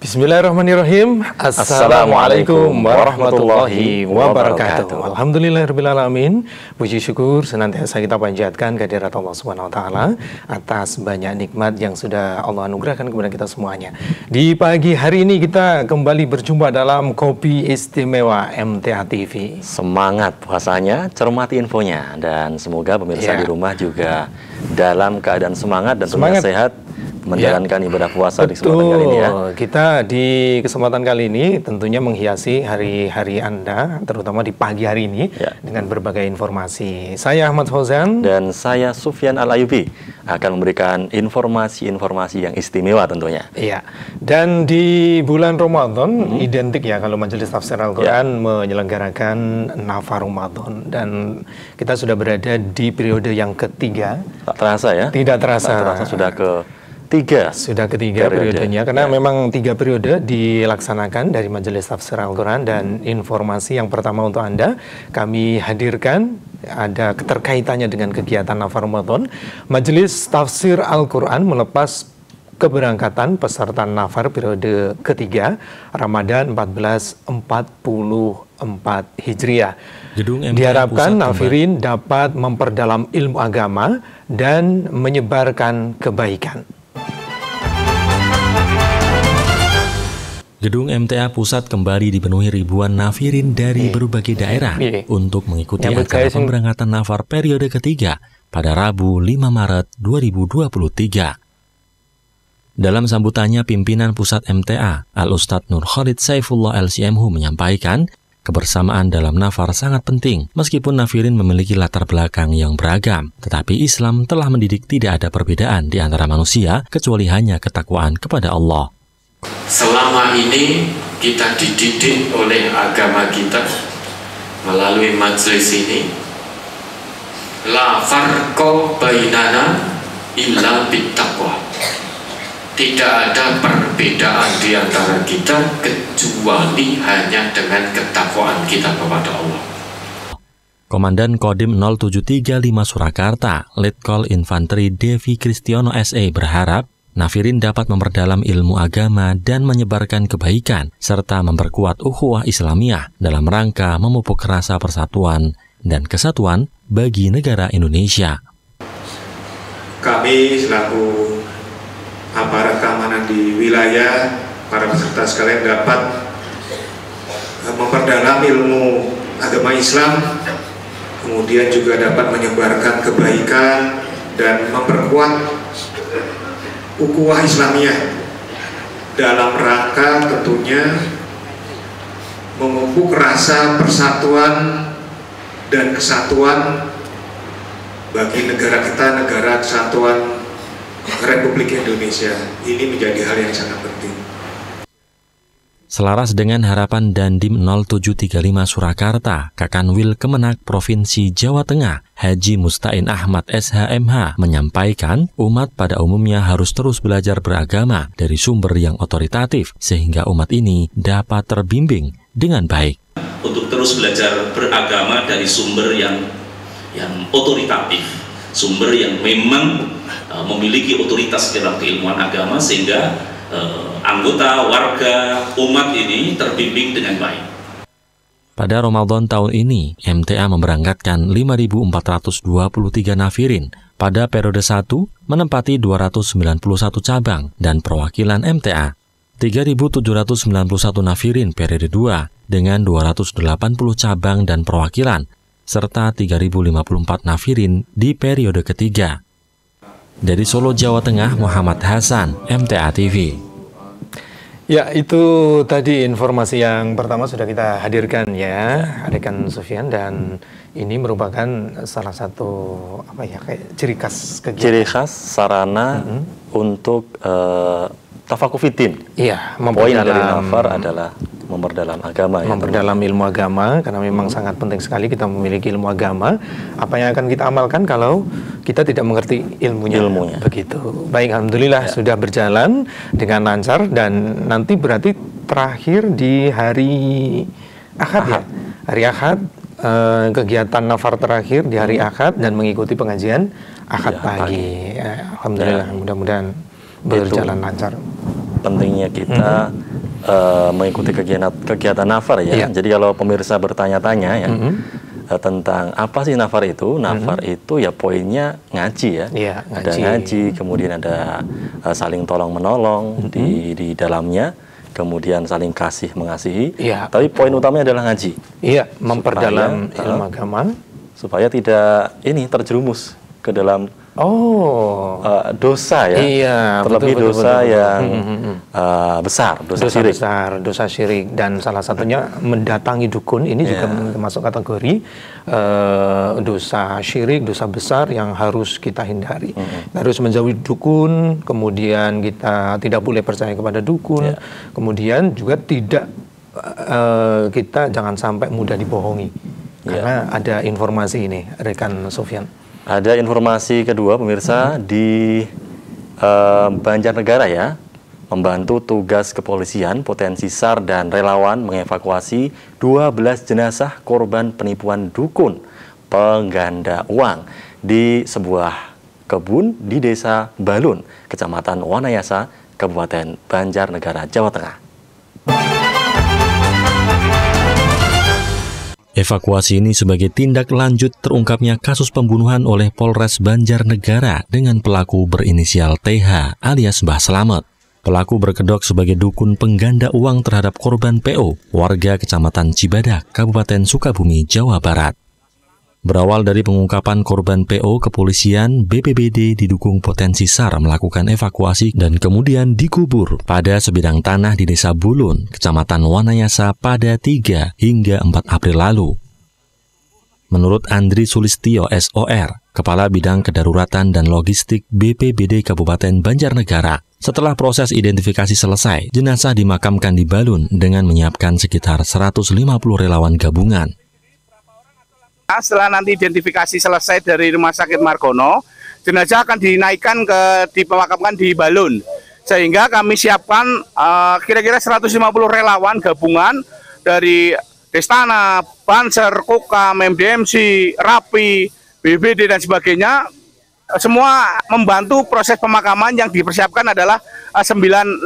Bismillahirrahmanirrahim. Assalamualaikum warahmatullahi wabarakatuh. Alhamdulillahirrahmanirrahim. Puji syukur senantiasa kita panjatkan kehadirat Allah Subhanahu wa taala atas banyak nikmat yang sudah Allah anugerahkan kepada kita semuanya. Di pagi hari ini kita kembali berjumpa dalam Kopi Istimewa MTA TV. Semangat puasanya, cermati infonya, dan semoga pemirsa di rumah juga dalam keadaan semangat dan tentunya sehat menjalankan ibadah puasa di kesempatan kali ini ya. Kita di kesempatan kali ini tentunya menghiasi hari-hari Anda, terutama di pagi hari ini dengan berbagai informasi. Saya Ahmad Fauzan dan saya Sufyan Al-Ayubi akan memberikan informasi-informasi yang istimewa tentunya. Iya. Dan di bulan Ramadan identik ya kalau Majelis Tafsir Al-Quran menyelenggarakan Nafar Ramadan, dan kita sudah berada di periode yang ketiga. Tak terasa ya? Tidak terasa. Tak terasa sudah Sudah ketiga periodenya, karena memang 3 periode dilaksanakan dari Majelis Tafsir Al-Quran. Dan informasi yang pertama untuk Anda kami hadirkan ada keterkaitannya dengan kegiatan Nafar Ramadan. Majelis Tafsir Al-Quran melepas keberangkatan peserta Nafar periode ketiga Ramadan 1444 Hijriah. Diharapkan Nafirin dapat memperdalam ilmu agama dan menyebarkan kebaikan. Gedung MTA Pusat kembali dipenuhi ribuan nafirin dari berbagai daerah untuk mengikuti acara pemberangkatan nafar periode ketiga pada Rabu 5 Maret 2023. Dalam sambutannya, pimpinan Pusat MTA, Al-Ustadz Nur Khalid Saifullah LCMhu menyampaikan, kebersamaan dalam nafar sangat penting. Meskipun nafirin memiliki latar belakang yang beragam, tetapi Islam telah mendidik tidak ada perbedaan di antara manusia kecuali hanya ketakwaan kepada Allah. Selama ini kita dididik oleh agama kita melalui majelis ini, la farqa bainana illa bittaqwa. Tidak ada perbedaan di antara kita kecuali hanya dengan ketakwaan kita kepada Allah. Komandan Kodim 0735 Surakarta, Letkol Infanteri Devi Kristiono SE berharap nafirin dapat memperdalam ilmu agama dan menyebarkan kebaikan, serta memperkuat ukhuwah Islamiyah dalam rangka memupuk rasa persatuan dan kesatuan bagi negara Indonesia. Kami selaku aparat keamanan di wilayah, para peserta sekalian dapat memperdalam ilmu agama Islam, kemudian juga dapat menyebarkan kebaikan dan memperkuat ukhuwah Islamiyah dalam rangka tentunya memupuk rasa persatuan dan kesatuan bagi negara kita, negara kesatuan Republik Indonesia. Ini menjadi hal yang sangat penting. Selaras dengan harapan Dandim 0735 Surakarta, Kakanwil Kemenak Provinsi Jawa Tengah, Haji Mustain Ahmad SHMH menyampaikan umat pada umumnya harus terus belajar beragama dari sumber yang otoritatif sehingga umat ini dapat terbimbing dengan baik. Untuk terus belajar beragama dari sumber yang otoritatif, sumber yang memang memiliki otoritas dalam keilmuan agama sehingga anggota, warga, umat ini terbimbing dengan baik. Pada Ramadan tahun ini, MTA memberangkatkan 5.423 nafirin. Pada periode 1, menempati 291 cabang dan perwakilan MTA. 3.791 nafirin periode 2 dengan 280 cabang dan perwakilan, serta 3.054 nafirin di periode ketiga. Dari Solo, Jawa Tengah, Muhammad Hasan, MTA TV. Ya, itu tadi informasi yang pertama sudah kita hadirkan ya, Adekan Sufyan, dan ini merupakan salah satu kayak ciri khas kegiatan. Ciri khas sarana untuk tafakufiddin. Iya, poin dari nafar adalah memperdalam agama. Memperdalam ilmu agama, karena memang sangat penting sekali kita memiliki ilmu agama. Apa yang akan kita amalkan kalau kita tidak mengerti ilmunya. Begitu. Baik, alhamdulillah sudah berjalan dengan lancar, dan nanti berarti terakhir di hari Ahad. Ya. Hari Ahad, kegiatan nafar terakhir di hari Ahad dan mengikuti pengajian Ahad pagi. Alhamdulillah, mudah-mudahan berjalan lancar. Pentingnya kita mengikuti kegiatan nafar ya. Jadi kalau pemirsa bertanya-tanya ya tentang apa sih nafar itu? Nafar itu ya poinnya ngaji ya. Ada ngaji, kemudian ada saling tolong menolong di dalamnya, kemudian saling kasih mengasihi. Tapi poin utamanya adalah ngaji. Memperdalam ilmu agama supaya tidak terjerumus ke dalam dosa ya, terlebih betul, dosa betul. Yang besar, dosa syirik. Dosa syirik, dan salah satunya mendatangi dukun ini juga masuk kategori dosa syirik, dosa besar yang harus kita hindari. Harus menjauhi dukun, kemudian kita tidak boleh percaya kepada dukun, kemudian juga tidak kita jangan sampai mudah dibohongi, karena ada informasi ini, rekan Sofyan. Ada informasi kedua pemirsa di Banjarnegara ya, membantu tugas kepolisian, potensi SAR dan relawan mengevakuasi 12 jenazah korban penipuan dukun pengganda uang di sebuah kebun di Desa Balun, Kecamatan Wanayasa, Kabupaten Banjarnegara, Jawa Tengah. Evakuasi ini sebagai tindak lanjut terungkapnya kasus pembunuhan oleh Polres Banjarnegara dengan pelaku berinisial TH alias Mbah Slamet. Pelaku berkedok sebagai dukun pengganda uang terhadap korban PO, warga Kecamatan Cibadak, Kabupaten Sukabumi, Jawa Barat. Berawal dari pengungkapan korban PO, kepolisian BPBD didukung potensi SAR melakukan evakuasi dan kemudian dikubur pada sebidang tanah di Desa Bulun, Kecamatan Wanayasa pada 3 hingga 4 April lalu. Menurut Andri Sulistyo SOR, Kepala Bidang Kedaruratan dan Logistik BPBD Kabupaten Banjarnegara, setelah proses identifikasi selesai, jenazah dimakamkan di Balun dengan menyiapkan sekitar 150 relawan gabungan. Setelah nanti identifikasi selesai dari Rumah Sakit Margono, jenazah akan dimakamkan di Balun. Sehingga kami siapkan kira-kira 150 relawan gabungan dari Destana, Banser, Koka, MDMC, Rapi, BBD dan sebagainya. Semua membantu proses pemakaman. Yang dipersiapkan adalah 9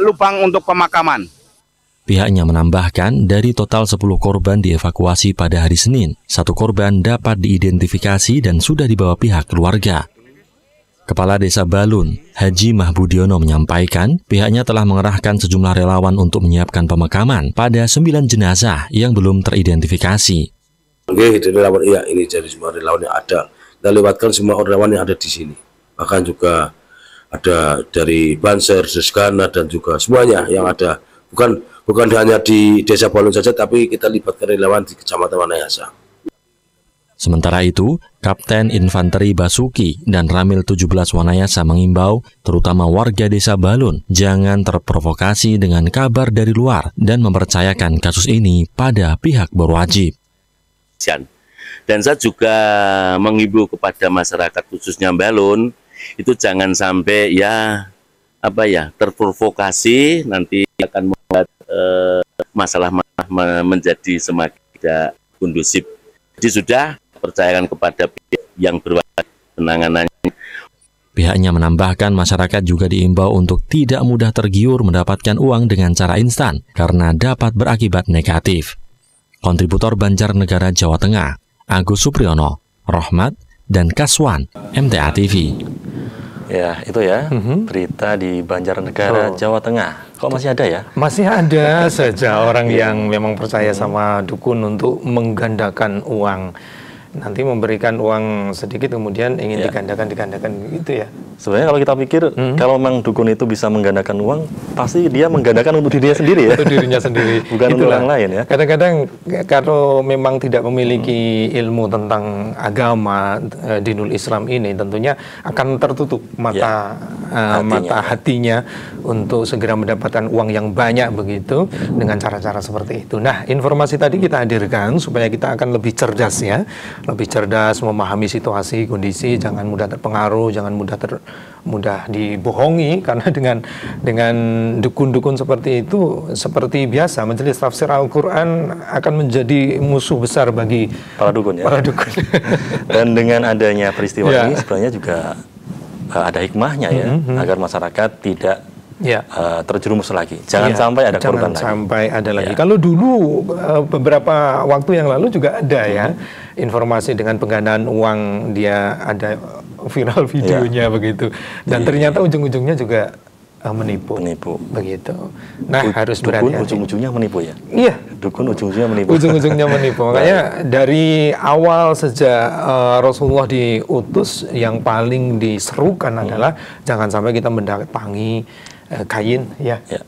lubang untuk pemakaman. Pihaknya menambahkan dari total 10 korban dievakuasi pada hari Senin, 1 korban dapat diidentifikasi dan sudah dibawa pihak keluarga. Kepala Desa Balun, Haji Mahbudiono menyampaikan pihaknya telah mengerahkan sejumlah relawan untuk menyiapkan pemakaman pada 9 jenazah yang belum teridentifikasi. Ini dari semua relawan yang ada. Kita lewatkan semua relawan yang ada di sini. Bahkan juga ada dari Banser, Deskana dan juga semuanya yang ada. Bukan hanya di Desa Balun saja, tapi kita libatkan relawan di Kecamatan Wanayasa. Sementara itu, Kapten Infanteri Basuki dan Ramil 17 Wanayasa mengimbau terutama warga Desa Balun jangan terprovokasi dengan kabar dari luar dan mempercayakan kasus ini pada pihak berwajib. Dan saya juga mengimbau kepada masyarakat khususnya Balun, itu jangan sampai terprovokasi, nanti akan membuat masalah menjadi semakin tidak kondusif. Jadi sudah percayakan kepada pihak yang berwajib penanganannya. Pihaknya menambahkan masyarakat juga diimbau untuk tidak mudah tergiur mendapatkan uang dengan cara instan karena dapat berakibat negatif. Kontributor Banjarnegara Jawa Tengah, Agus Supriyono, Rohmat, dan Kaswan, MTA TV. Ya, itu ya, berita di Banjarnegara, Jawa Tengah. Kok masih ada ya? Masih ada saja orang yang memang percaya sama dukun untuk menggandakan uang. Nanti memberikan uang sedikit kemudian ingin digandakan gitu ya. Sebenarnya kalau kita pikir kalau memang dukun itu bisa menggandakan uang, pasti dia menggandakan untuk dirinya sendiri ya. Untuk dirinya sendiri. Bukan untuk orang lain ya. Kadang-kadang kalau memang tidak memiliki ilmu tentang agama dinul Islam ini, tentunya akan tertutup mata hatinya untuk segera mendapatkan uang yang banyak begitu dengan cara-cara seperti itu. Nah, informasi tadi kita hadirkan supaya kita akan lebih cerdas ya. Lebih cerdas memahami situasi, kondisi, jangan mudah terpengaruh, jangan mudah dibohongi, karena dengan dukun-dukun seperti itu, seperti biasa majelis tafsir Al-Quran akan menjadi musuh besar bagi para dukun ya. Dan dengan adanya peristiwa ini sebenarnya juga ada hikmahnya ya, agar masyarakat tidak terjerumus lagi. Jangan sampai ada korban lagi. Jangan sampai ada lagi. Kalau dulu beberapa waktu yang lalu juga ada ya informasi dengan penggandaan uang, dia ada viral videonya begitu, dan ternyata ujung-ujungnya juga menipu begitu. Nah, harus berhati-hati. Ujung-ujungnya menipu ya. Iya, dukun ujung-ujungnya menipu. Ujung-ujungnya menipu. Makanya dari awal sejak Rasulullah diutus, yang paling diserukan adalah jangan sampai kita mendatangi kain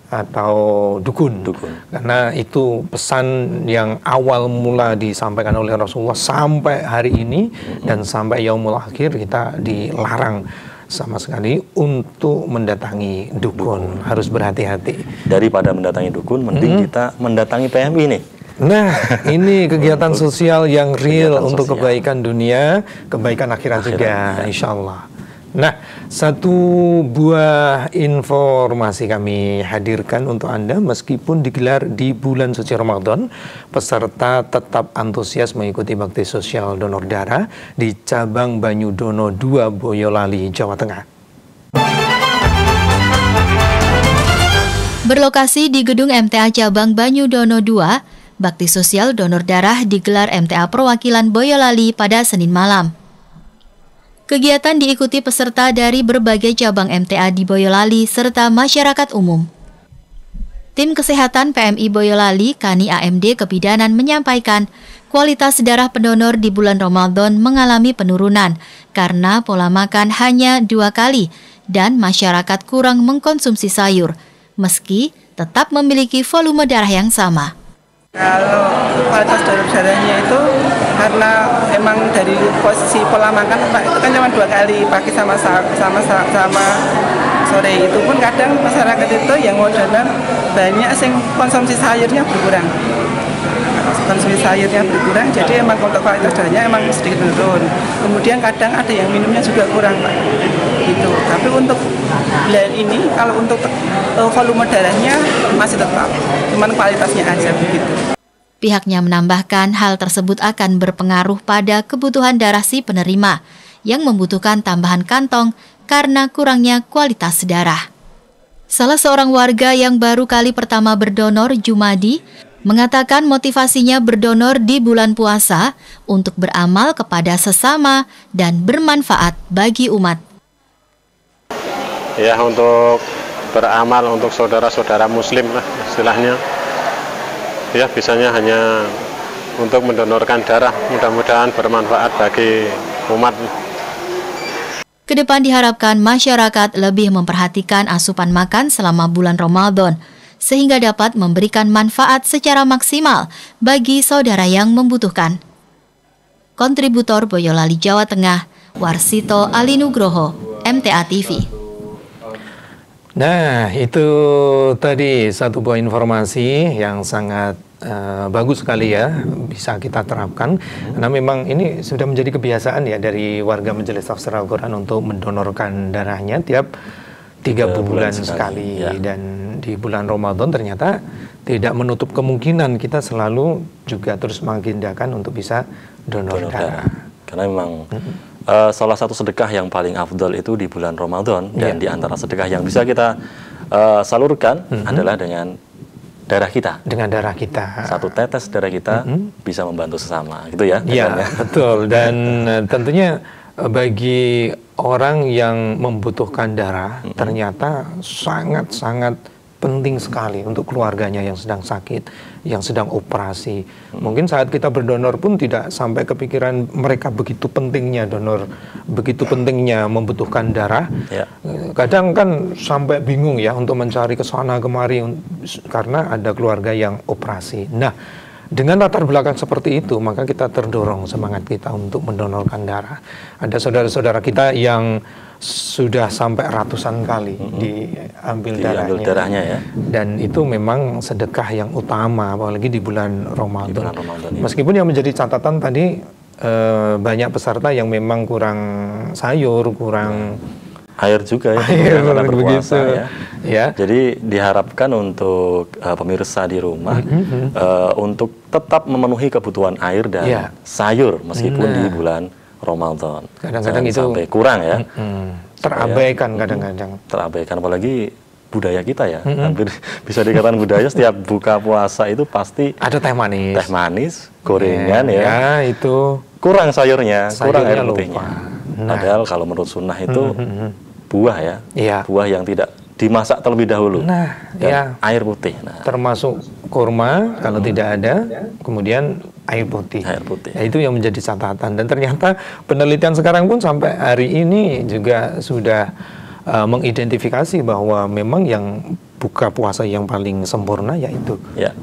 atau dukun. Karena itu pesan yang awal mula disampaikan oleh Rasulullah sampai hari ini, dan sampai yaumul akhir kita dilarang sama sekali untuk mendatangi dukun. Harus berhati-hati. Daripada mendatangi dukun, mending kita mendatangi PMI nih. Nah, ini kegiatan sosial yang real untuk kebaikan dunia, kebaikan akhirat juga, insya Allah. Nah, satu buah informasi kami hadirkan untuk Anda. Meskipun digelar di bulan suci Ramadan, peserta tetap antusias mengikuti bakti sosial donor darah di cabang Banyudono 2 Boyolali, Jawa Tengah. Berlokasi di gedung MTA cabang Banyudono 2, bakti sosial donor darah digelar MTA Perwakilan Boyolali pada Senin malam. Kegiatan diikuti peserta dari berbagai cabang MTA di Boyolali serta masyarakat umum. Tim Kesehatan PMI Boyolali, Kani AMD Kebidanan menyampaikan, kualitas darah pendonor di bulan Ramadan mengalami penurunan karena pola makan hanya 2 kali dan masyarakat kurang mengkonsumsi sayur, meski tetap memiliki volume darah yang sama. Kalau kualitas darahnya itu karena emang dari posisi pola makan itu kan cuma 2 kali, pagi sama sore. Itu pun kadang masyarakat itu yang mau donor banyak sing konsumsi sayurnya berkurang. Konsumsi sayurnya berkurang, jadi emang untuk kualitas darahnya emang sedikit menurun. Kemudian kadang ada yang minumnya juga kurang, Pak. Gitu. Tapi untuk bulan ini kalau untuk volume darahnya masih tetap, cuman kualitasnya aja begitu. Pihaknya menambahkan hal tersebut akan berpengaruh pada kebutuhan darah si penerima yang membutuhkan tambahan kantong karena kurangnya kualitas darah. Salah seorang warga yang baru kali pertama berdonor, Jumadi, mengatakan motivasinya berdonor di bulan puasa untuk beramal kepada sesama dan bermanfaat bagi umat. Ya, untuk beramal untuk saudara-saudara muslim lah istilahnya. Ya, bisanya hanya untuk mendonorkan darah, mudah-mudahan bermanfaat bagi umat. Kedepan diharapkan masyarakat lebih memperhatikan asupan makan selama bulan Ramadan, sehingga dapat memberikan manfaat secara maksimal bagi saudara yang membutuhkan. Kontributor Boyolali, Jawa Tengah, Warsito Alinugroho, MTA TV. Nah, itu tadi satu buah informasi yang sangat bagus sekali ya, bisa kita terapkan. Karena memang ini sudah menjadi kebiasaan ya dari warga Majelis Tafsir Al-Quran untuk mendonorkan darahnya tiap 3 bulan sekali. Dan di bulan Ramadan ternyata tidak menutup kemungkinan kita selalu juga terus mengagendakan untuk bisa donor darah. Karena memang salah satu sedekah yang paling afdal itu di bulan Ramadan, dan di antara sedekah yang bisa kita salurkan adalah dengan darah kita. Dengan darah kita. Satu tetes darah kita bisa membantu sesama, gitu ya? Iya, betul. Dan tentunya bagi orang yang membutuhkan darah, ternyata sangat-sangat penting sekali untuk keluarganya yang sedang sakit, yang sedang operasi. Mungkin saat kita berdonor pun tidak sampai kepikiran mereka begitu pentingnya donor, begitu pentingnya membutuhkan darah. Kadang kan sampai bingung ya untuk mencari ke sana kemari karena ada keluarga yang operasi. Nah, dengan latar belakang seperti itu, maka kita terdorong semangat kita untuk mendonorkan darah. Ada saudara-saudara kita yang sudah sampai ratusan kali diambil darahnya ya. Dan itu memang sedekah yang utama, apalagi di bulan Ramadan. Meskipun yang menjadi catatan tadi banyak peserta yang memang kurang sayur, kurang air juga ya, karena berpuasa ya. Jadi diharapkan untuk pemirsa di rumah untuk tetap memenuhi kebutuhan air dan sayur meskipun di bulan Ramadan. Kadang-kadang itu sampai kurang ya. Terabaikan kadang-kadang. Terabaikan, apalagi budaya kita ya, hampir bisa dikatakan budaya. Setiap buka puasa itu pasti ada teh manis, gorengan ya, itu kurang sayurnya kurang air putihnya. Nah. Padahal kalau menurut sunnah itu buah ya, buah yang tidak dimasak terlebih dahulu, dan air putih. Nah, termasuk kurma kalau tidak ada, kemudian air putih. Ya, itu yang menjadi catatan. Dan ternyata penelitian sekarang pun sampai hari ini juga sudah mengidentifikasi bahwa memang yang buka puasa yang paling sempurna yaitu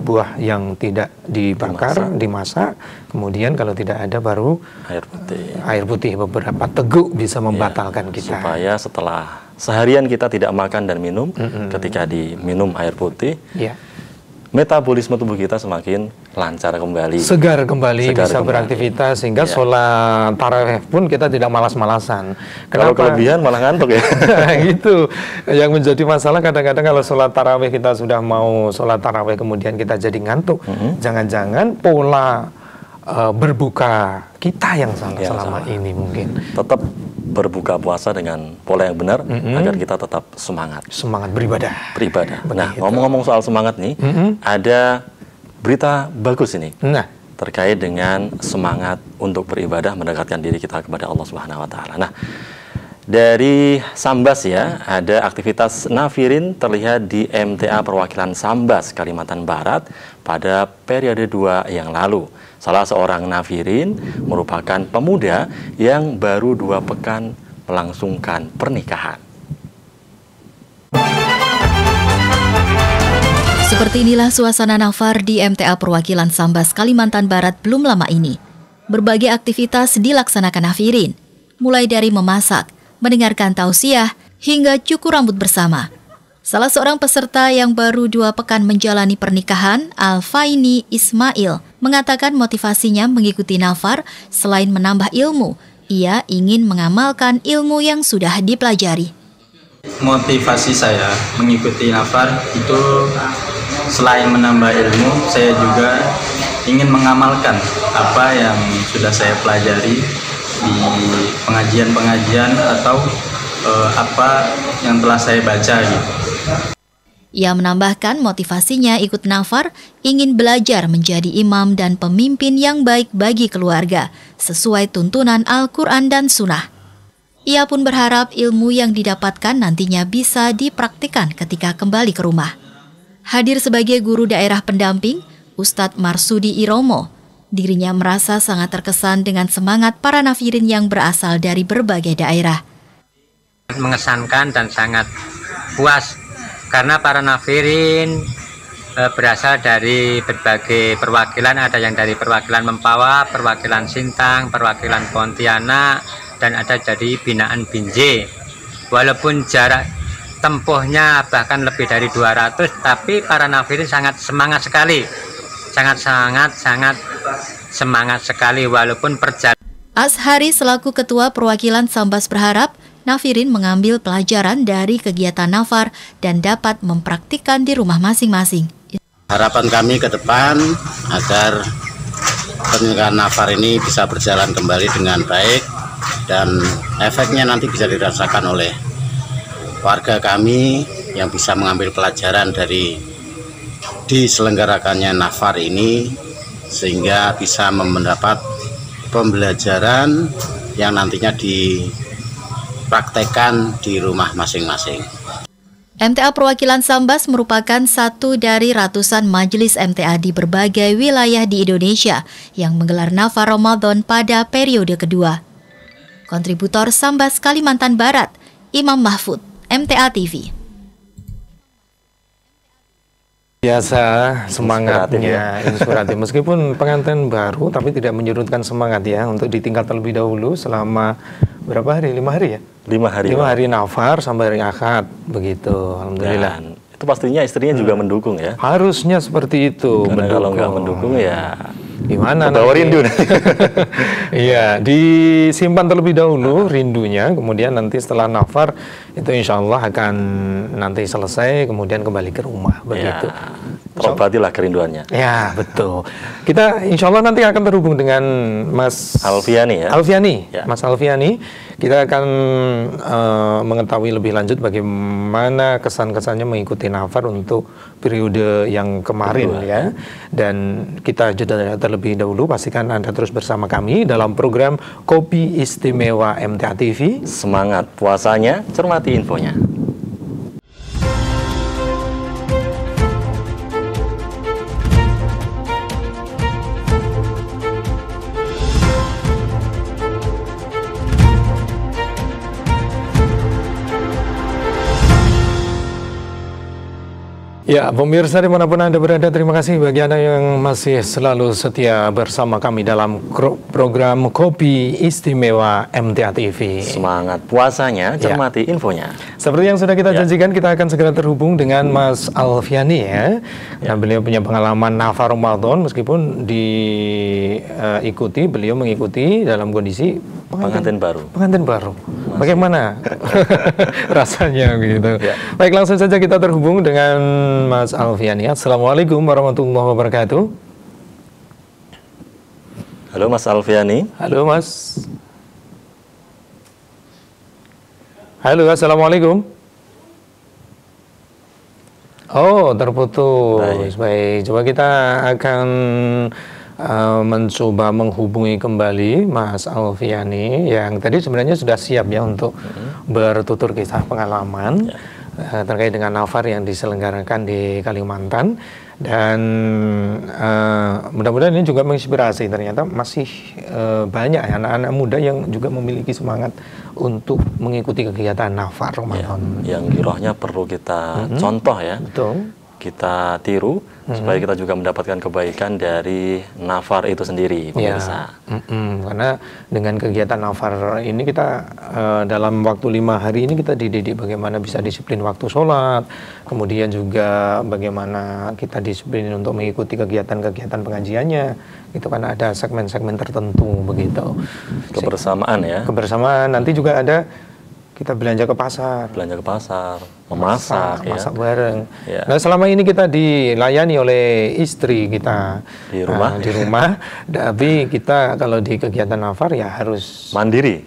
buah yang tidak dibakar, dimasak, kemudian kalau tidak ada baru air putih beberapa teguk bisa membatalkan kita. Supaya setelah seharian kita tidak makan dan minum, ketika diminum air putih, metabolisme tubuh kita semakin lancar kembali, segar kembali, bisa beraktivitas, sehingga sholat tarawih pun kita tidak malas-malasan. Kalau kelebihan malah ngantuk ya. Gitu. Yang menjadi masalah kadang-kadang kalau sholat tarawih, kita sudah mau sholat tarawih kemudian kita jadi ngantuk. Jangan-jangan pola berbuka kita yang salah selama ini mungkin. Tetap berbuka puasa dengan pola yang benar agar kita tetap semangat beribadah. Nah, ngomong-ngomong soal semangat nih, ada berita bagus ini terkait dengan semangat untuk beribadah, mendekatkan diri kita kepada Allah Subhanahu wa taala. Nah, dari Sambas ya, ada aktivitas nafirin terlihat di MTA Perwakilan Sambas, Kalimantan Barat pada periode 2 yang lalu. Salah seorang nafirin merupakan pemuda yang baru 2 pekan melangsungkan pernikahan. Seperti inilah suasana nafar di MTA Perwakilan Sambas, Kalimantan Barat belum lama ini. Berbagai aktivitas dilaksanakan nafirin, mulai dari memasak, mendengarkan tausiah, hingga cukur rambut bersama. Salah seorang peserta yang baru 2 pekan menjalani pernikahan, Alfaini Ismail, mengatakan motivasinya mengikuti nafar selain menambah ilmu, ia ingin mengamalkan ilmu yang sudah dipelajari. Motivasi saya mengikuti nafar itu selain menambah ilmu, saya juga ingin mengamalkan apa yang sudah saya pelajari di pengajian-pengajian atau apa yang telah saya baca gitu. Ia menambahkan motivasinya ikut nafar ingin belajar menjadi imam dan pemimpin yang baik bagi keluarga, sesuai tuntunan Al-Quran dan Sunnah. Ia pun berharap ilmu yang didapatkan nantinya bisa dipraktikkan ketika kembali ke rumah. Hadir sebagai guru daerah pendamping, Ustadz Marsudi Iromo, dirinya merasa sangat terkesan dengan semangat para nafirin yang berasal dari berbagai daerah. Mengesankan dan sangat puas karena para nafirin berasal dari berbagai perwakilan, ada yang dari perwakilan Mempawah, perwakilan Sintang, perwakilan Pontianak, dan ada dari binaan Binjai. Walaupun jarak tempuhnya bahkan lebih dari 200, tapi para nafirin sangat semangat sekali, sangat semangat sekali walaupun perjalanan. Ashari selaku Ketua Perwakilan Sambas berharap nafirin mengambil pelajaran dari kegiatan nafar dan dapat mempraktikkan di rumah masing-masing. Harapan kami ke depan agar pernikahan nafar ini bisa berjalan kembali dengan baik dan efeknya nanti bisa dirasakan oleh warga kami yang bisa mengambil pelajaran dari diselenggarakannya nafar ini sehingga bisa mendapat pembelajaran yang nantinya dipraktekkan di rumah masing-masing. MTA Perwakilan Sambas merupakan satu dari ratusan majelis MTA di berbagai wilayah di Indonesia yang menggelar nafar Ramadan pada periode kedua. Kontributor Sambas Kalimantan Barat, Imam Mahfud, MTA TV. Biasa semangatnya, inspiratif. Meskipun pengantin baru, tapi tidak menyurutkan semangat ya untuk ditingkat terlebih dahulu selama berapa hari? 5 hari ya? 5 hari. 5 hari nafar sampai hari Ahad, begitu. Alhamdulillah. Dan itu pastinya istrinya juga mendukung ya? Harusnya seperti itu. Karena kalau nggak mendukung ya gimana? Bawa rindu. Iya, disimpan terlebih dahulu rindunya, kemudian nanti setelah nafar itu insya Allah akan nanti selesai kemudian kembali ke rumah begitu. Terobatilah kerinduannya. Ya, betul. Kita insya Allah nanti akan terhubung dengan Mas Alfiani ya. Alfiani, ya. Mas Alfiani. Kita akan mengetahui lebih lanjut bagaimana kesan-kesannya mengikuti nafar untuk periode yang kemarin ya. Dan kita jeda terlebih dahulu. Pastikan Anda terus bersama kami dalam program Kopi Istimewa MTA TV. Semangat puasanya, cermati infonya. Ya, pemirsa dimanapun Anda berada, terima kasih bagi Anda yang masih selalu setia bersama kami dalam program Kopi Istimewa MTA TV. Semangat puasanya, cermati infonya. Seperti yang sudah kita janjikan, kita akan segera terhubung dengan Mas Alfiani ya. Nah, beliau punya pengalaman nafar Ramadan meskipun beliau mengikuti dalam kondisi pengantin baru. Pengantin baru. Bagaimana rasanya gitu. Baik, langsung saja kita terhubung dengan Mas Alfiani. Assalamualaikum warahmatullahi wabarakatuh. Halo Mas Alfiani. Halo Mas. Halo, assalamualaikum. Oh, terputus. Baik, coba kita akan mencoba menghubungi kembali Mas Alfiani yang tadi sebenarnya sudah siap ya untuk bertutur kisah pengalaman terkait dengan nafar yang diselenggarakan di Kalimantan. Dan mudah-mudahan ini juga menginspirasi. Ternyata masih banyak anak-anak muda yang juga memiliki semangat untuk mengikuti kegiatan nafar Ramadan. Yang girohnya perlu kita contoh ya. Betul. Kita tiru supaya kita juga mendapatkan kebaikan dari nafar itu sendiri, pemirsa. Karena dengan kegiatan nafar ini kita dalam waktu 5 hari ini kita dididik bagaimana bisa disiplin waktu sholat, kemudian juga bagaimana kita disiplin untuk mengikuti kegiatan-kegiatan pengajiannya. Itu kan ada segmen-segmen tertentu begitu. Kebersamaan ya. Kebersamaan, nanti juga ada kita belanja ke pasar, memasak bareng. Nah, selama ini kita dilayani oleh istri kita di rumah, tapi kita kalau di kegiatan nafar ya harus mandiri.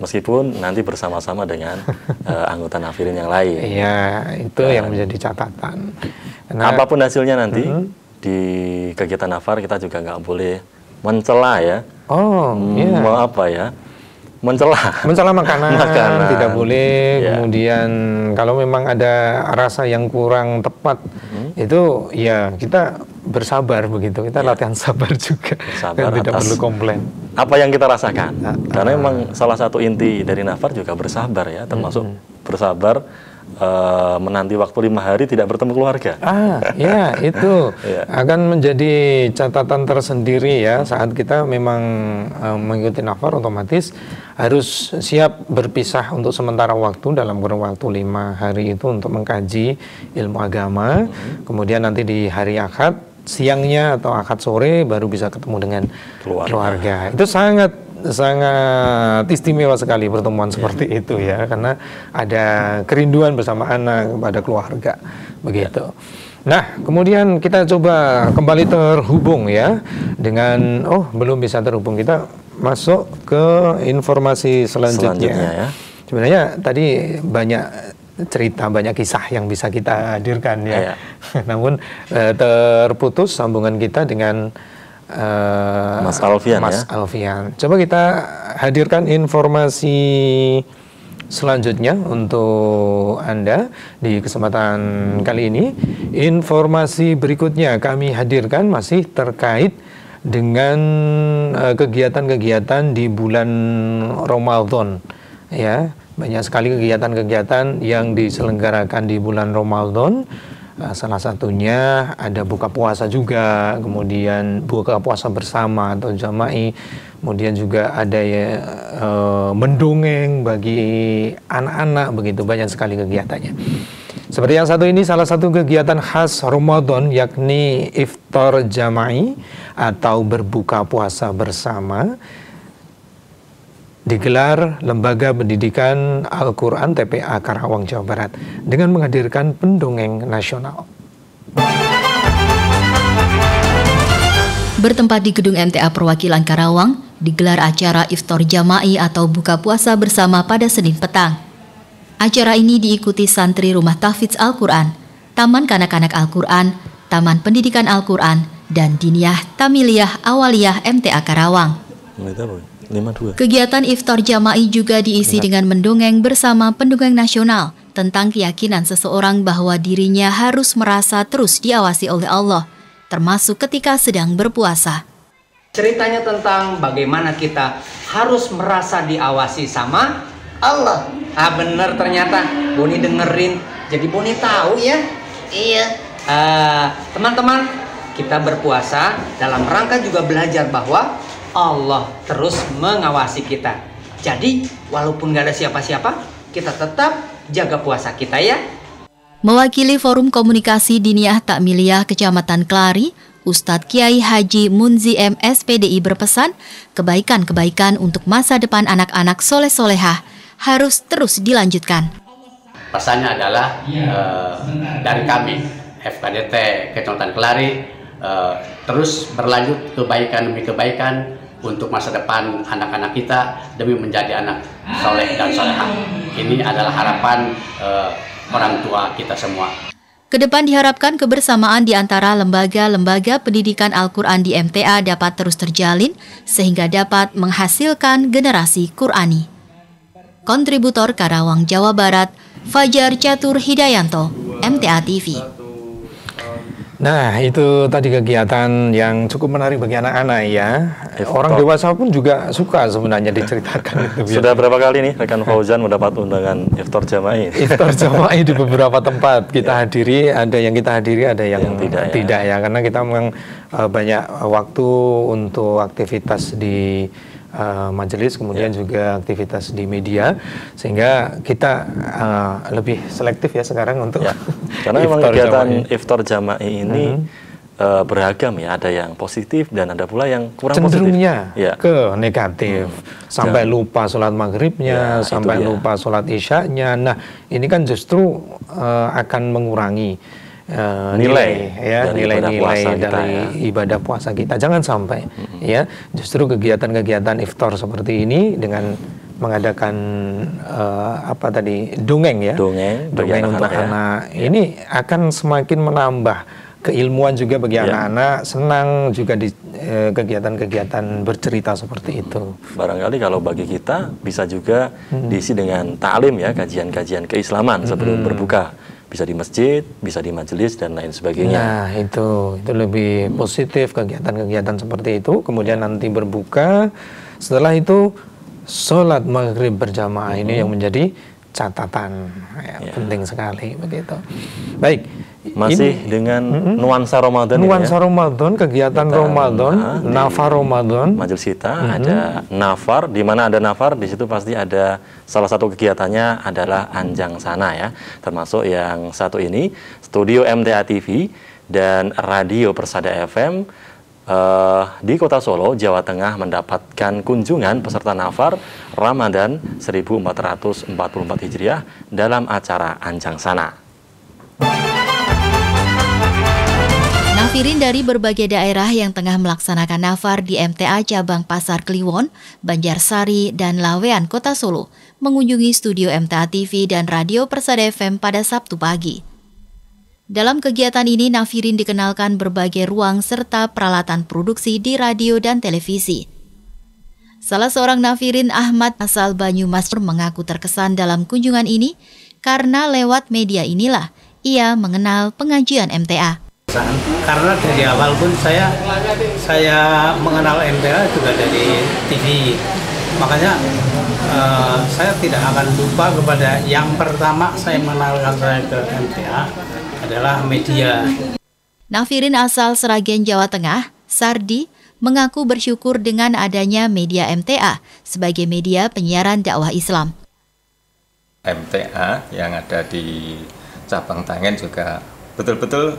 Meskipun nanti bersama-sama dengan anggota nafirin yang lain. Iya, itu yang menjadi catatan. Karena apapun hasilnya nanti di kegiatan nafar kita juga nggak boleh mencela ya. Mau apa ya? Mencela makanan tidak boleh. Kemudian kalau memang ada rasa yang kurang tepat, itu ya kita bersabar begitu. Kita latihan sabar juga. Tidak perlu komplain. Apa yang kita rasakan? Karena memang salah satu inti dari nafar juga bersabar ya, termasuk bersabar menanti waktu 5 hari tidak bertemu keluarga. Ya itu akan menjadi catatan tersendiri ya, saat kita memang mengikuti nafar otomatis harus siap berpisah untuk sementara waktu dalam kurun waktu 5 hari itu untuk mengkaji ilmu agama. Kemudian nanti di hari Ahad siangnya atau Ahad sore baru bisa ketemu dengan keluarga. Itu sangat istimewa sekali pertemuan seperti itu ya, karena ada kerinduan bersama anak kepada keluarga begitu. Nah, kemudian kita coba kembali terhubung ya dengan belum bisa terhubung, kita masuk ke informasi selanjutnya ya. Sebenarnya tadi banyak cerita, banyak kisah yang bisa kita hadirkan ya. Namun terputus sambungan kita dengan Mas Alfian Alfian. Coba kita hadirkan informasi selanjutnya untuk Anda di kesempatan kali ini. Informasi berikutnya kami hadirkan masih terkait dengan kegiatan-kegiatan di bulan Ramadan ya. Banyak sekali kegiatan-kegiatan yang diselenggarakan di bulan Ramadan. Salah satunya ada buka puasa juga, kemudian buka puasa bersama atau jama'i, kemudian juga ada mendongeng bagi anak-anak, begitu banyak sekali kegiatannya. Seperti yang satu ini, salah satu kegiatan khas Ramadan yakni iftar jama'i atau berbuka puasa bersama digelar Lembaga Pendidikan Al-Quran TPA Karawang, Jawa Barat dengan menghadirkan pendongeng nasional. Bertempat di gedung MTA Perwakilan Karawang, digelar acara Iftar Jama'i atau buka puasa bersama pada Senin petang. Acara ini diikuti santri Rumah Tahfidz Al-Quran, Taman Kanak-Kanak Al-Quran, Taman Pendidikan Al-Quran, dan Diniyah Tamiliyah Awaliyah MTA Karawang. Kegiatan Iftar Jama'i juga diisi dengan mendongeng bersama pendongeng nasional tentang keyakinan seseorang bahwa dirinya harus merasa terus diawasi oleh Allah, termasuk ketika sedang berpuasa. Ceritanya tentang bagaimana kita harus merasa diawasi sama Allah. Ah bener ternyata, Boni dengerin, jadi Boni tahu ya. Iya. Teman-teman, kita berpuasa dalam rangka juga belajar bahwa Allah terus mengawasi kita. Jadi walaupun gak ada siapa-siapa, kita tetap jaga puasa kita ya. Mewakili Forum Komunikasi Diniyah Takmiliyah Kecamatan Kelari, Ustadz Kiai Haji Munzi M. SPDI berpesan, kebaikan-kebaikan untuk masa depan anak-anak soleh-solehah harus terus dilanjutkan. Pesannya adalah dari kami, FKDT Kecamatan Kelari, terus berlanjut kebaikan demi kebaikan untuk masa depan anak-anak kita demi menjadi anak soleh dan solehah. Ini adalah harapan orang tua kita semua. Kedepan diharapkan kebersamaan di antara lembaga-lembaga pendidikan Al-Quran di MTA dapat terus terjalin sehingga dapat menghasilkan generasi Qurani. Kontributor Karawang, Jawa Barat, Fajar Catur Hidayanto, MTA TV. Nah, itu tadi kegiatan yang cukup menarik bagi anak-anak ya. Orang dewasa pun juga suka sebenarnya diceritakan. Sudah berapa kali nih rekan Fauzan mendapat undangan Iftar Jama'i? Iftar Jama'i di beberapa tempat kita hadiri, ada yang kita hadiri, ada yang tidak ya. Karena kita memang banyak waktu untuk aktivitas di majelis, kemudian juga aktivitas di media, sehingga kita lebih selektif ya sekarang untuk karena memang kegiatan Iftar Jama'i ini beragam ya, ada yang positif dan ada pula yang kurang cenderungnya positif ke negatif, sampai lupa sholat maghribnya, sampai lupa sholat isyanya. Nah ini kan justru akan mengurangi nilai-nilai dari ibadah puasa kita. Jangan sampai ya, justru kegiatan-kegiatan iftar seperti ini dengan mengadakan dongeng untuk anak ini akan semakin menambah keilmuan juga bagi anak-anak, senang juga di kegiatan-kegiatan bercerita seperti itu. Barangkali kalau bagi kita bisa juga diisi dengan ta'lim ya, kajian-kajian keislaman sebelum berbuka. Bisa di masjid, bisa di majelis dan lain sebagainya. Nah itu lebih positif kegiatan-kegiatan seperti itu. Kemudian nanti berbuka, setelah itu sholat maghrib berjamaah ini yang menjadi catatan penting sekali begitu. Baik, masih dengan nuansa Ramadan. Nuansa Ramadan, kegiatan Ramadan, nafar Ramadan. Majelis kita ada nafar, di mana ada nafar, di situ pasti ada salah satu kegiatannya adalah Anjang Sana ya. Termasuk yang satu ini, Studio MTA TV dan Radio Persada FM di Kota Solo, Jawa Tengah mendapatkan kunjungan peserta nafar Ramadan 1444 Hijriah dalam acara Anjang Sana. Nafirin dari berbagai daerah yang tengah melaksanakan nafar di MTA Cabang Pasar Kliwon, Banjarsari, dan Lawean, Kota Solo, mengunjungi studio MTA TV dan Radio Persada FM pada Sabtu pagi. Dalam kegiatan ini, nafirin dikenalkan berbagai ruang serta peralatan produksi di radio dan televisi. Salah seorang nafirin, Ahmad asal Banyumas, mengaku terkesan dalam kunjungan ini karena lewat media inilah ia mengenal pengajian MTA. Karena dari awal pun saya mengenal MTA juga dari TV, makanya saya tidak akan lupa kepada yang pertama saya mengenalkan saya ke MTA adalah media. Nafirin asal Sragen, Jawa Tengah, Sardi, mengaku bersyukur dengan adanya media MTA sebagai media penyiaran dakwah Islam. MTA yang ada di cabang Tangen juga betul-betul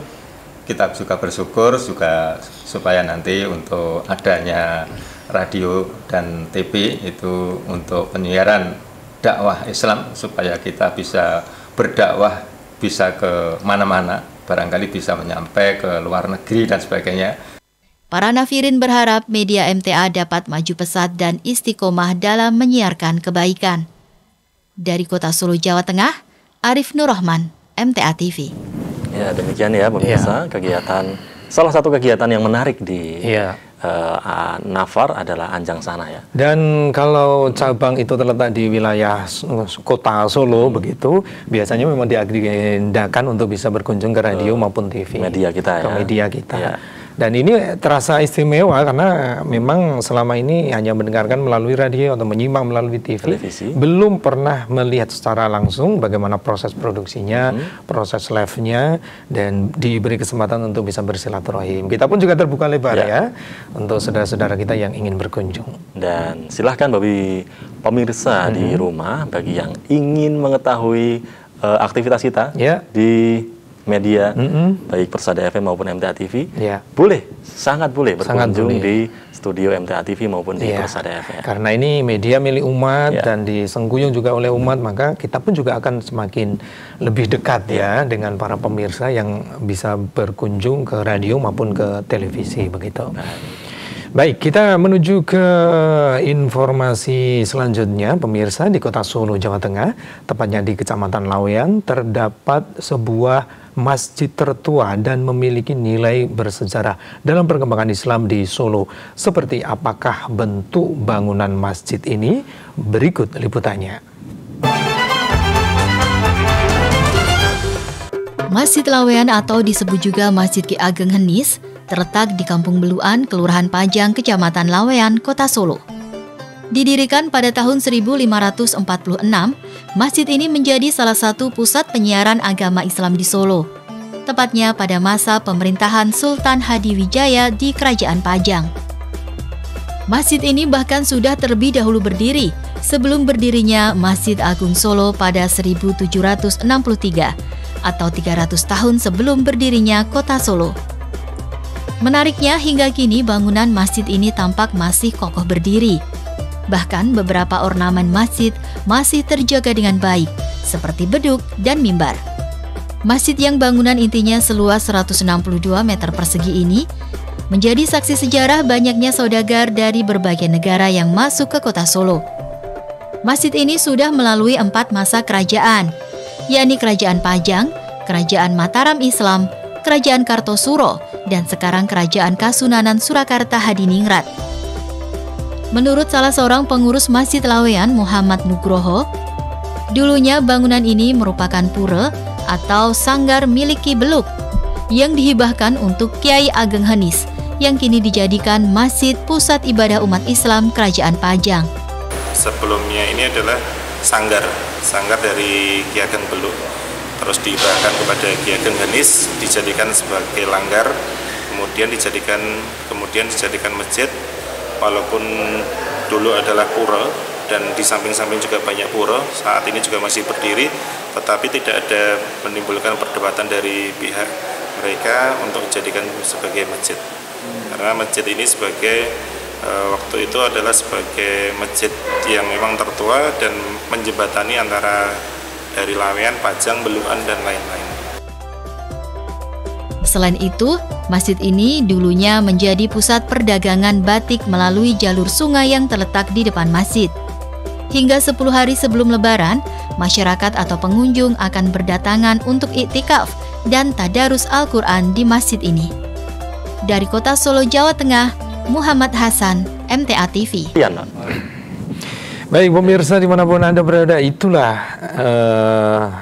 kita juga bersyukur juga supaya nanti untuk adanya radio dan TV itu untuk penyiaran dakwah Islam supaya kita bisa berdakwah, bisa ke mana-mana, barangkali bisa menyampai ke luar negeri dan sebagainya. Para nafirin berharap media MTA dapat maju pesat dan istiqomah dalam menyiarkan kebaikan. Dari Kota Solo, Jawa Tengah, Arif Nurrahman, MTA TV. Ya, demikian ya pemirsa, kegiatan, salah satu kegiatan yang menarik di Nafar adalah Anjang Sana ya. Dan kalau cabang itu terletak di wilayah Kota Solo begitu, biasanya memang diagendakan untuk bisa berkunjung ke radio maupun TV. Media kita ya. Ke media kita. Ya. Dan ini terasa istimewa karena memang selama ini hanya mendengarkan melalui radio atau menyimak melalui televisi. Belum pernah melihat secara langsung bagaimana proses produksinya, proses live-nya, dan diberi kesempatan untuk bisa bersilaturahim. Kita pun juga terbuka lebar ya untuk saudara-saudara kita yang ingin berkunjung. Dan silahkan bagi pemirsa di rumah, bagi yang ingin mengetahui aktivitas kita di media, baik Persada FM maupun MTA TV, boleh, sangat boleh berkunjung di studio MTA TV maupun di Persada FM. Karena ini media milik umat dan disengguyung juga oleh umat, maka kita pun juga akan semakin lebih dekat ya dengan para pemirsa yang bisa berkunjung ke radio maupun ke televisi begitu. Baik, kita menuju ke informasi selanjutnya, pemirsa. Di Kota Solo, Jawa Tengah, tepatnya di Kecamatan Laweyan, terdapat sebuah masjid tertua dan memiliki nilai bersejarah dalam perkembangan Islam di Solo. Seperti apakah bentuk bangunan masjid ini? Berikut liputannya. Masjid Laweyan atau disebut juga Masjid Ki Ageng Henis terletak di Kampung Beluan, Kelurahan Pajang, Kecamatan Laweyan, Kota Solo. Didirikan pada tahun 1546, masjid ini menjadi salah satu pusat penyiaran agama Islam di Solo, tepatnya pada masa pemerintahan Sultan Hadiwijaya di Kerajaan Pajang. Masjid ini bahkan sudah terlebih dahulu berdiri sebelum berdirinya Masjid Agung Solo pada 1763 atau 300 tahun sebelum berdirinya Kota Solo. Menariknya, hingga kini bangunan masjid ini tampak masih kokoh berdiri. Bahkan beberapa ornamen masjid masih terjaga dengan baik, seperti beduk dan mimbar. Masjid yang bangunan intinya seluas 162 meter persegi ini menjadi saksi sejarah banyaknya saudagar dari berbagai negara yang masuk ke Kota Solo. Masjid ini sudah melalui 4 masa kerajaan, yakni Kerajaan Pajang, Kerajaan Mataram Islam, Kerajaan Kartosuro, dan sekarang Kerajaan Kasunanan Surakarta Hadiningrat. Menurut salah seorang pengurus Masjid Laweyan, Muhammad Nugroho, dulunya bangunan ini merupakan pura atau sanggar milik Ki Beluk yang dihibahkan untuk Kiai Ageng Henis yang kini dijadikan masjid pusat ibadah umat Islam Kerajaan Pajang. Sebelumnya ini adalah sanggar dari Ki Ageng Beluk, terus dihibahkan kepada Ki Ageng Henis, dijadikan sebagai langgar, kemudian dijadikan masjid. Walaupun dulu adalah pura dan di samping-samping juga banyak pura, saat ini juga masih berdiri, tetapi tidak ada menimbulkan perdebatan dari pihak mereka untuk dijadikan sebagai masjid. Karena masjid ini sebagai waktu itu adalah sebagai masjid yang memang tertua dan menjembatani antara dari Laweyan, Pajang, Beluan, dan lain-lain. Selain itu, masjid ini dulunya menjadi pusat perdagangan batik melalui jalur sungai yang terletak di depan masjid. Hingga 10 hari sebelum Lebaran, masyarakat atau pengunjung akan berdatangan untuk iktikaf dan tadarus Al-Quran di masjid ini. Dari Kota Solo, Jawa Tengah, Muhammad Hasan, MTA TV. Baik pemirsa dimanapun Anda berada, itulah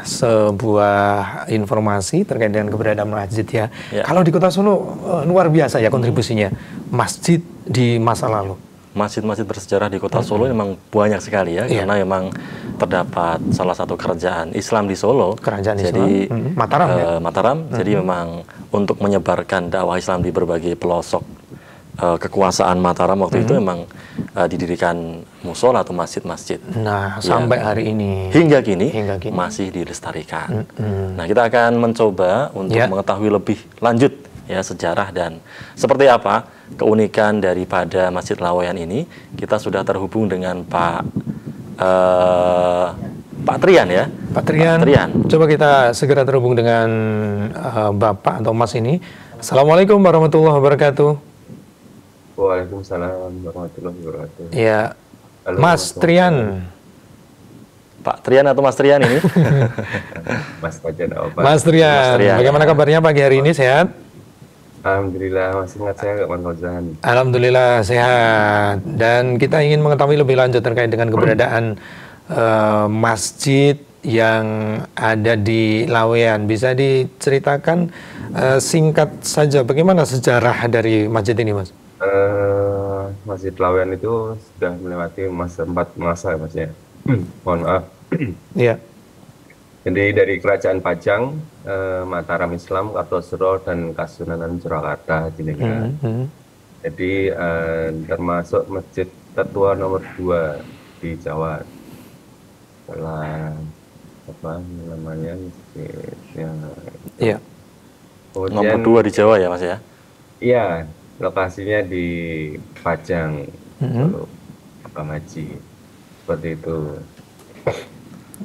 sebuah informasi terkait dengan keberadaan masjid ya. Kalau di Kota Solo luar biasa ya kontribusinya masjid di masa lalu. Masjid-masjid bersejarah di Kota Solo memang banyak sekali ya, karena memang terdapat salah satu kerajaan Islam di Solo. Kerajaan Islam, Mataram ya? Mataram, jadi memang untuk menyebarkan dakwah Islam di berbagai pelosok kekuasaan Mataram waktu itu memang didirikan musola atau masjid-masjid. Nah, sampai hari ini hingga kini masih dilestarikan. Nah, kita akan mencoba untuk mengetahui lebih lanjut ya, sejarah dan seperti apa keunikan daripada Masjid Laweyan ini. Kita sudah terhubung dengan Pak Trian ya. Pak Trian. Coba kita segera terhubung dengan Bapak atau Mas ini. Assalamualaikum warahmatullahi wabarakatuh. Waalaikumsalam warahmatullahi wabarakatuh. Ya, Mas Trian. Pak Trian atau Mas Trian ini? Mas Trian. Mas Trian, bagaimana kabarnya pagi hari ini? Sehat? Alhamdulillah, masih ingat saya nggak, Mas Fauzan? Alhamdulillah sehat. Dan kita ingin mengetahui lebih lanjut terkait dengan keberadaan masjid yang ada di Laweyan. Bisa diceritakan singkat saja bagaimana sejarah dari masjid ini, Mas? Masjid Laweyan itu sudah melewati empat masa, Mas ya. Mohon maaf. Iya. Jadi dari Kerajaan Pajang, Mataram Islam, Kartosuro, dan Kasunanan Surakarta. Jadi termasuk masjid tertua nomor 2 di Jawa. Setelah apa namanya masjidnya? Iya. Nomor 2 di Jawa ya, Mas ya? Iya, lokasinya di Pajang, Bang Haji. Seperti itu.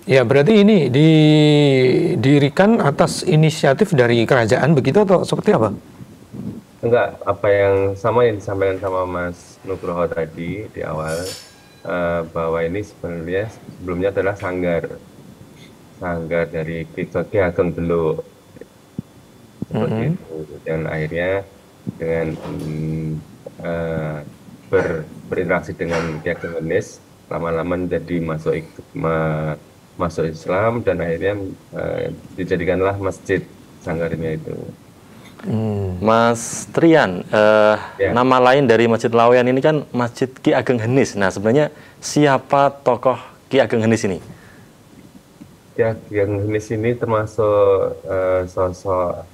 Ya, berarti ini didirikan atas inisiatif dari kerajaan begitu atau seperti apa? Enggak, apa yang sama yang disampaikan sama Mas Nugroho tadi di awal, bahwa ini sebenarnya sebelumnya adalah sanggar dari Ki Ageng Beluk. Seperti itu. Dan akhirnya dengan berinteraksi dengan Ki Ageng Genis, lama-lama jadi masuk Islam, dan akhirnya dijadikanlah masjid sanggarnya itu. Mas Trian, nama lain dari Masjid Laweyan ini kan Masjid Ki Ageng Genis. Nah, sebenarnya siapa tokoh Ki Ageng Genis ini? Ki Ageng Genis ini termasuk sosok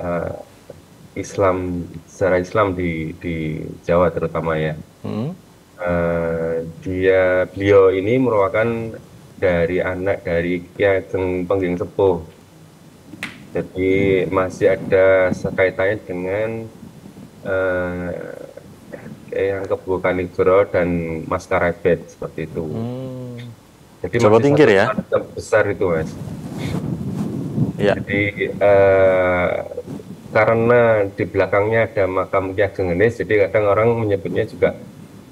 Islam, secara Islam di Jawa terutama ya. Beliau ini merupakan dari anak dari Ki Ageng Pengging Sepuh. Jadi masih ada kaitannya dengan yang Kebo Kanigoro dan Mas Karebet seperti itu. Jadi Jawa Tingkir ya? Besar itu, Mas. Ya. Jadi karena di belakangnya ada makam Ki Ageng Genis, jadi kadang orang menyebutnya juga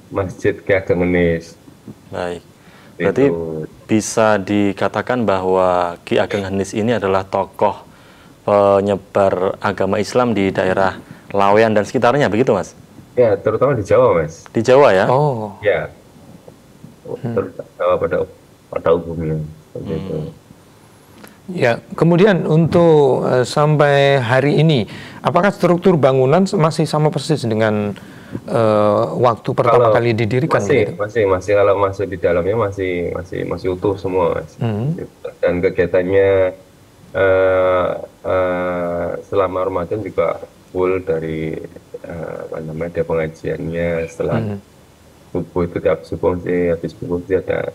Masjid Ki Ageng Genis. Baik. Berarti bisa dikatakan bahwa Ki Ageng Genis ini adalah tokoh penyebar agama Islam di daerah Laweyan dan sekitarnya, begitu, Mas? Ya, terutama di Jawa, Mas. Di Jawa ya? Oh. Ya. Terutama pada umumnya. Ya, kemudian untuk sampai hari ini, apakah struktur bangunan masih sama persis dengan waktu pertama kali didirikan? Masih kalau masuk di dalamnya masih utuh semua, Mas. Dan kegiatannya selama Ramadan juga full dari ada pengajiannya setelah subuh itu, tiap subuh habis subuh ada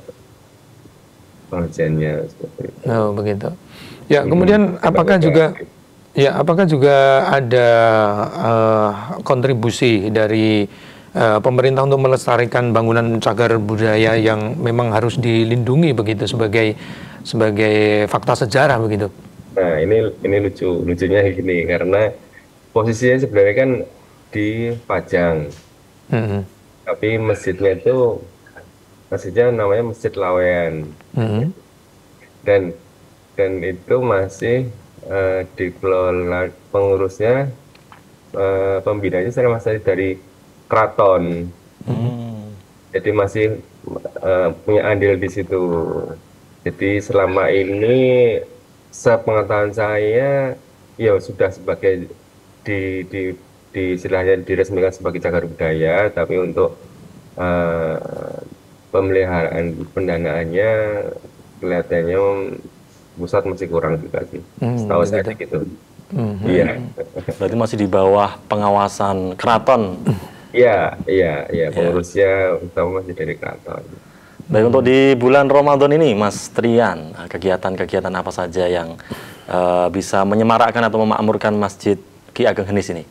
pengajiannya seperti itu. Oh, begitu. Ya, kemudian apakah juga ada kontribusi dari pemerintah untuk melestarikan bangunan cagar budaya yang memang harus dilindungi begitu sebagai fakta sejarah begitu? Nah, ini lucunya gini, karena posisinya sebenarnya kan di Pajang. Tapi masjidnya namanya Masjid Laweyan. Dan itu masih dikelola pengurusnya, pembinanya masih dari keraton. Jadi masih punya andil di situ. Jadi selama ini sepengetahuan saya ya sudah sebagai istilahnya diresmikan sebagai cagar budaya, tapi untuk pemeliharaan pendanaannya kelihatannya pusat masih kurang juga sih. Setahu saya gitu. Iya. Berarti masih di bawah pengawasan keraton. Iya, pengurusnya utama masih dari keraton. Baik, untuk di bulan Ramadan ini, Mas Trian, kegiatan-kegiatan apa saja yang bisa menyemarakkan atau memakmurkan Masjid Ki Ageng Genis ini?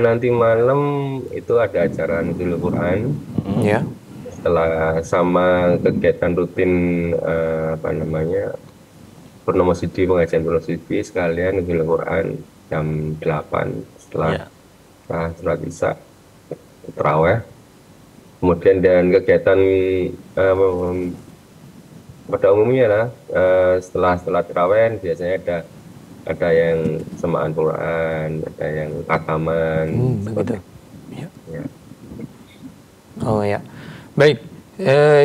Nanti malam itu ada acara Nuzul Quran. Ya. Setelah sama kegiatan rutin Purnomo Sidi, pengajian Purnomo Sidi sekalian Nuzul Quran jam 8 setelah sholat Isya tarawih. Kemudian dan kegiatan pada umumnya lah setelah tarawih biasanya ada yang semaan Quran, ada yang khataman. Begitu. Ya. Oh ya, baik.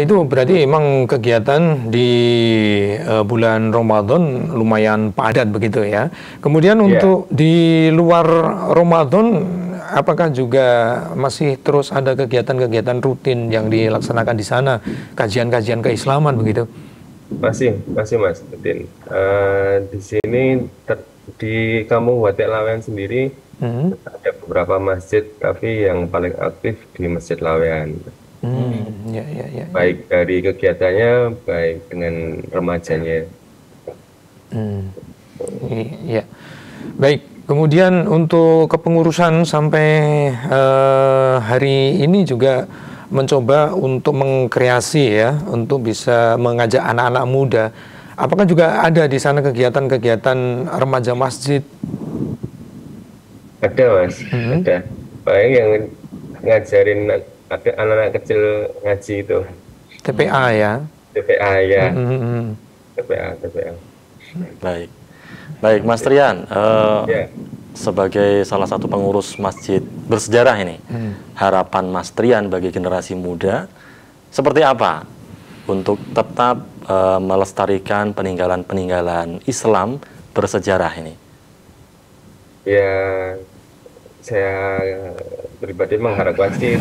Itu berarti memang kegiatan di bulan Ramadan lumayan padat begitu ya. Kemudian untuk di luar Ramadan, apakah juga masih terus ada kegiatan-kegiatan rutin yang dilaksanakan di sana, kajian-kajian keislaman begitu? Masih Mas rutin. Di sini di Kampung Watek Lawean sendiri ada beberapa masjid, tapi yang paling aktif di Masjid Lawean. Ya. Baik dari kegiatannya, baik dengan remajanya. Ya. Baik. Kemudian untuk kepengurusan sampai hari ini juga mencoba untuk mengkreasi ya, untuk bisa mengajak anak-anak muda. Apakah juga ada di sana kegiatan-kegiatan remaja masjid? Ada Mas, ada. Paling yang ngajarin ada anak-anak kecil ngaji itu. TPA ya? TPA ya. TPA. Baik Mas Trian. Sebagai salah satu pengurus masjid bersejarah ini, harapan Mas Trian bagi generasi muda seperti apa untuk tetap melestarikan peninggalan-peninggalan Islam bersejarah ini? Ya, saya pribadi mengharapkan sih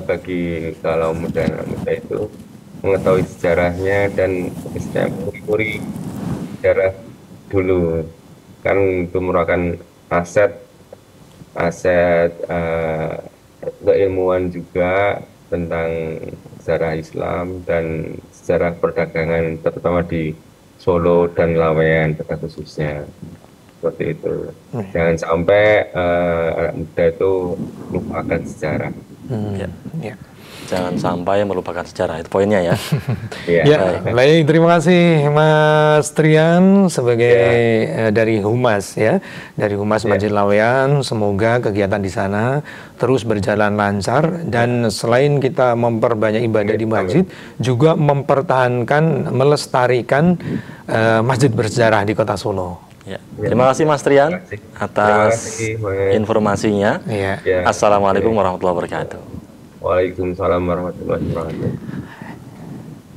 bagi kalau muda itu mengetahui sejarahnya dan bisa mengikuti sejarah dulu. Kan itu merupakan aset keilmuan juga tentang sejarah Islam dan sejarah perdagangan terutama di Solo dan Lawean pada khususnya, seperti itu. Jangan sampai anak muda itu lupakan sejarah. Jangan sampai melupakan sejarah, itu poinnya ya. Baik, terima kasih Mas Trian sebagai dari Humas ya, dari Humas Masjid Lawean. Semoga kegiatan di sana terus berjalan lancar dan selain kita memperbanyak ibadah di masjid, juga mempertahankan, melestarikan masjid bersejarah di Kota Solo. Terima kasih Mas Trian atas informasinya. Assalamualaikum warahmatullahi wabarakatuh. Waalaikumsalam warahmatullahi wabarakatuh.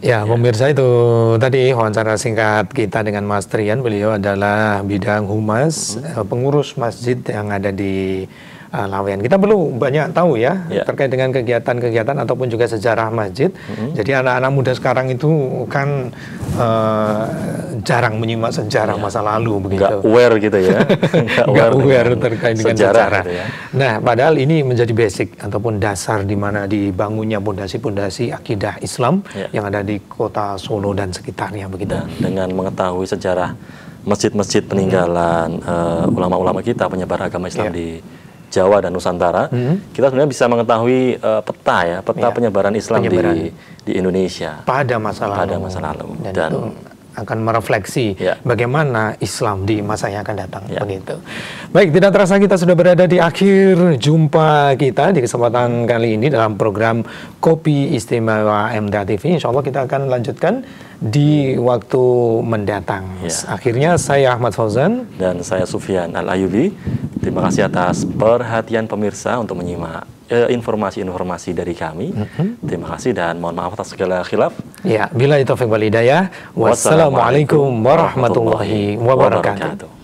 Ya, pemirsa, itu tadi wawancara singkat kita dengan Mas Trian. Beliau adalah bidang humas pengurus masjid yang ada di Lawean. Kita perlu banyak tahu ya terkait dengan kegiatan-kegiatan ataupun juga sejarah masjid. Jadi anak-anak muda sekarang itu kan jarang menyimak sejarah masa lalu begitu. Nggak aware gitu ya. Nggak aware terkait dengan sejarah. Gitu ya. Nah, padahal ini menjadi basic ataupun dasar di mana dibangunnya pondasi-pondasi akidah Islam yang ada di Kota Solo dan sekitarnya begitu. Dan dengan mengetahui sejarah masjid-masjid peninggalan ulama-ulama kita penyebar agama Islam di Jawa dan Nusantara, kita sebenarnya bisa mengetahui peta penyebaran Islam di Indonesia pada masa lalu. Dan itu akan merefleksi bagaimana Islam di masa yang akan datang begitu. Baik, tidak terasa kita sudah berada di akhir jumpa kita di kesempatan kali ini dalam program Kopi Istimewa MTA TV. Insya Allah kita akan lanjutkan di waktu mendatang. Akhirnya saya Ahmad Fauzan dan saya Sufyan Al-Ayubi. Terima kasih atas perhatian pemirsa untuk menyimak informasi-informasi dari kami. Terima kasih dan mohon maaf atas segala khilaf. Ya, billahi taufiq wal hidayah. Wassalamualaikum warahmatullahi wabarakatuh.